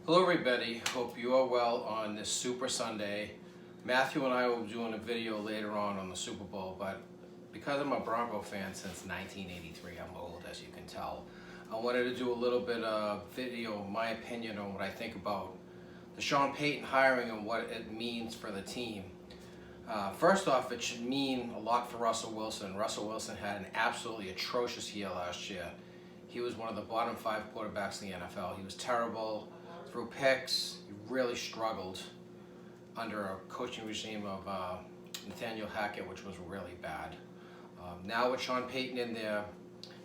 Hello everybody, hope you are well on this Super Sunday. Matthew and I will be doing a video later on the Super Bowl, but because I'm a Bronco fan since 1983, I'm old as you can tell. I wanted to do a little bit of video, my opinion on what I think about the Sean Payton hiring and what it means for the team. First off, it should mean a lot for Russell Wilson. Russell Wilson had an absolutely atrocious year last year. He was one of the bottom 5 quarterbacks in the NFL. He was terrible. Threw picks, he really struggled under a coaching regime of Nathaniel Hackett, which was really bad. Now with Sean Payton in there,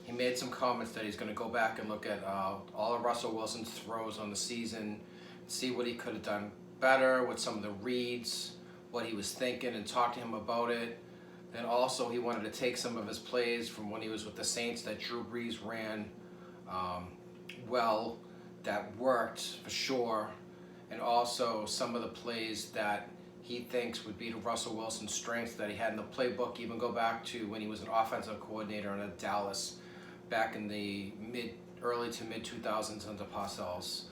he made some comments that he's going to go back and look at all of Russell Wilson's throws on the season, see what he could have done better with some of the reads, what he was thinking, and talk to him about it. Then also he wanted to take some of his plays from when he was with the Saints that Drew Brees ran well, that worked for sure, and also some of the plays that he thinks would be to Russell Wilson's strengths that he had in the playbook. Even go back to when he was an offensive coordinator in Dallas back in the early to mid 2000s under Parcells.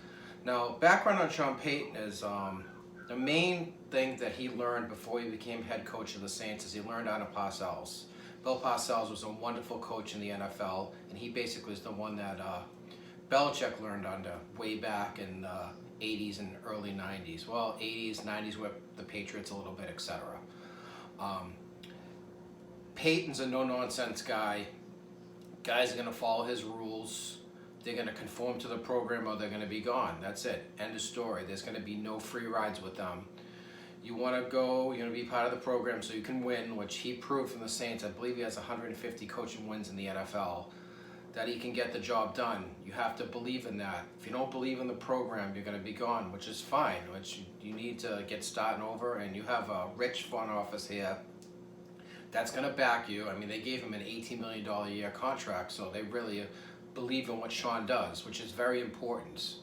Now, background on Sean Payton is the main thing that he learned before he became head coach of the Saints is he learned out of Parcells. Bill Parcells was a wonderful coach in the NFL, and he basically is the one that Belichick learned under way back in the 80s and early 90s. Well, 80s, 90s with the Patriots a little bit, etc. Peyton's a no-nonsense guy. Guys are going to follow his rules. They're going to conform to the program or they're going to be gone. That's it. End of story. There's going to be no free rides with them. You want to go, you're going to be part of the program so you can win, which he proved from the Saints. I believe he has 150 coaching wins in the NFL. That he can get the job done. You have to believe in that. If you don't believe in the program, you're going to be gone, which is fine. Which you need to get starting over, and you have a rich front office here that's going to back you. I mean, they gave him an $18 million a year contract, so they really believe in what Sean does, which is very important.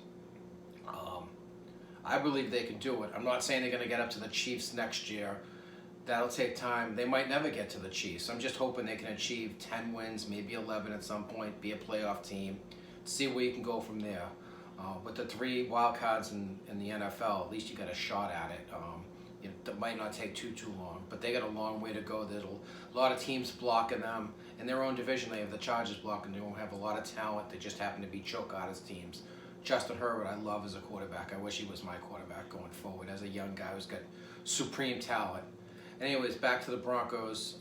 I believe they can do it. I'm not saying they're going to get up to the Chiefs next year. That'll take time. They might never get to the Chiefs. I'm just hoping they can achieve 10 wins, maybe 11 at some point, be a playoff team, see where you can go from there. With the 3 wild cards in the NFL, at least you got a shot at it. It might not take too long, but they got a long way to go. There's a lot of teams blocking them. In their own division, they have the Chargers blocking. They don't have a lot of talent. They just happen to be choke artist teams. Justin Herbert, I love as a quarterback. I wish he was my quarterback going forward as a young guy who's got supreme talent. Anyways, back to the Broncos.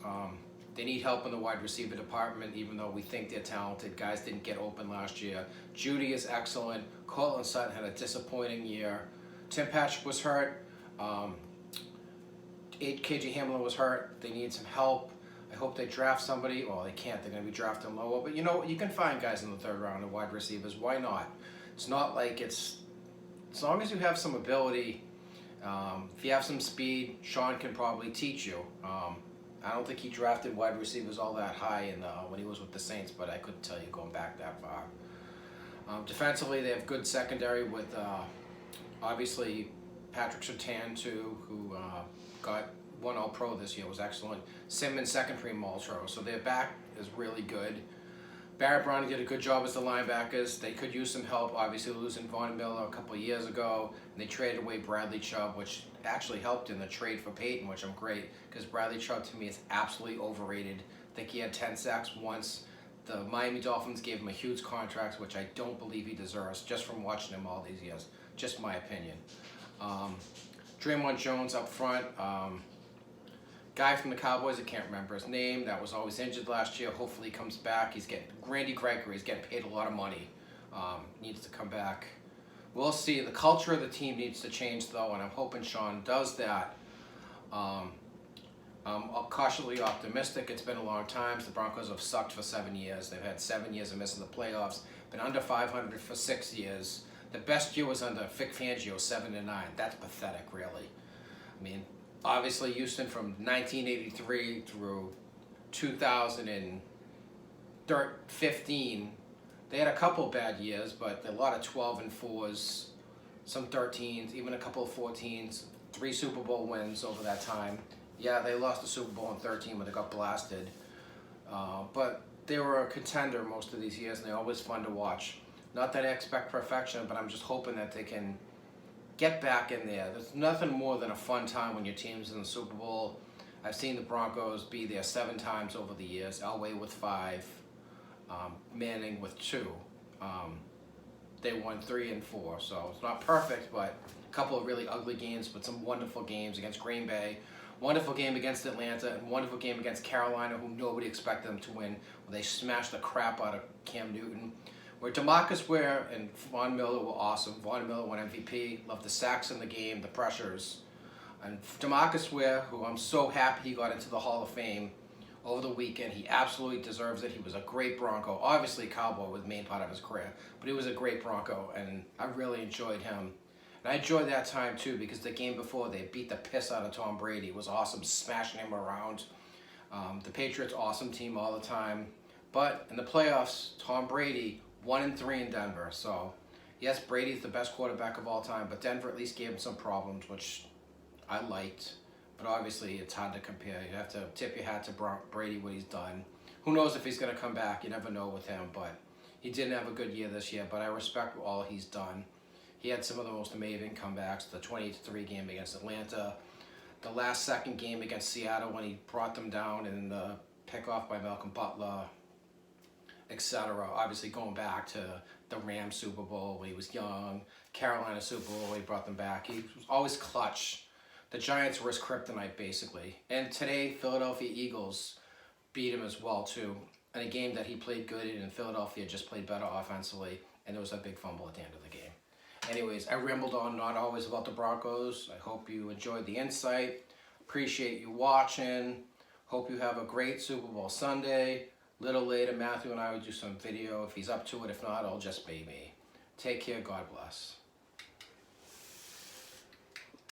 They need help in the wide receiver department, even though we think they're talented. Guys didn't get open last year. Judy is excellent. Cortland Sutton had a disappointing year. Tim Patrick was hurt. KJ Hamlin was hurt. They need some help. I hope they draft somebody. Well, they can't. They're going to be drafting lower. But, you can find guys in the 3rd round of wide receivers. Why not? It's not like it's... As long as you have some ability... if you have some speed, Sean can probably teach you. I don't think he drafted wide receivers all that high when he was with the Saints, but I couldn't tell you going back that far. Defensively, they have good secondary with obviously Patrick Surtain too, who got 1 All-Pro this year, was excellent. Simmons, 2nd team All-Pro, so their back is really good. Barrett Brown did a good job as the linebackers. They could use some help, obviously losing Von Miller a couple of years ago. And they traded away Bradley Chubb, which actually helped in the trade for Peyton, which I'm great, because Bradley Chubb to me is absolutely overrated. I think he had 10 sacks once. The Miami Dolphins gave him a huge contract, which I don't believe he deserves, just from watching him all these years. Just my opinion. Draymond Jones up front. Guy from the Cowboys, I can't remember his name, that was always injured last year. Hopefully he comes back. He's getting Randy Gregory. He's getting paid a lot of money. Needs to come back. We'll see. The culture of the team needs to change, though, and I'm hoping Sean does that. I'm cautiously optimistic. It's been a long time. The Broncos have sucked for 7 years. They've had 7 years of missing the playoffs. Been under 500 for 6 years. The best year was under Vic Fangio, 7-9. That's pathetic, really. I mean, obviously, Houston from 1983 through 2015, they had a couple bad years, but a lot of 12 and 4s, some 13s, even a couple of 14s, 3 Super Bowl wins over that time. Yeah, they lost the Super Bowl in 13 when they got blasted, but they were a contender most of these years, and they're always fun to watch. Not that I expect perfection, but I'm just hoping that they can get back in there. There's nothing more than a fun time when your team's in the Super Bowl. I've seen the Broncos be there 7 times over the years. Elway with 5, Manning with 2. They won 3 and 4, so it's not perfect, but a couple of really ugly games, but some wonderful games against Green Bay, wonderful game against Atlanta, and wonderful game against Carolina, who nobody expected them to win. Where they smashed the crap out of Cam Newton. Where DeMarcus Ware and Von Miller were awesome. Von Miller won MVP. Loved the sacks in the game, the pressures. And DeMarcus Ware, who I'm so happy he got into the Hall of Fame over the weekend. He absolutely deserves it. He was a great Bronco. Obviously, Cowboy was the main part of his career, but he was a great Bronco, and I really enjoyed him. And I enjoyed that time too, because the game before they beat the piss out of Tom Brady. It was awesome, smashing him around. The Patriots, awesome team all the time. But in the playoffs, Tom Brady 1-3 in Denver. So yes, Brady's the best quarterback of all time, but Denver at least gave him some problems, which I liked. But obviously, it's hard to compare. You have to tip your hat to Brady, what he's done. Who knows if he's going to come back? You never know with him. But he didn't have a good year this year, but I respect all he's done. He had some of the most amazing comebacks. The 20-3 game against Atlanta. The last second game against Seattle when he brought them down, and the pickoff by Malcolm Butler, etc. Obviously, going back to the Rams Super Bowl when he was young. Carolina Super Bowl when he brought them back. He was always clutch. The Giants were his kryptonite, basically. And today, Philadelphia Eagles beat him as well, too. In a game that he played good in, and Philadelphia just played better offensively. And there was a big fumble at the end of the game. Anyways, I rambled on, not always about the Broncos. I hope you enjoyed the insight. Appreciate you watching. Hope you have a great Super Bowl Sunday. Little later, Matthew and I will do some video if he's up to it. If not, it'll just be me. Take care. God bless.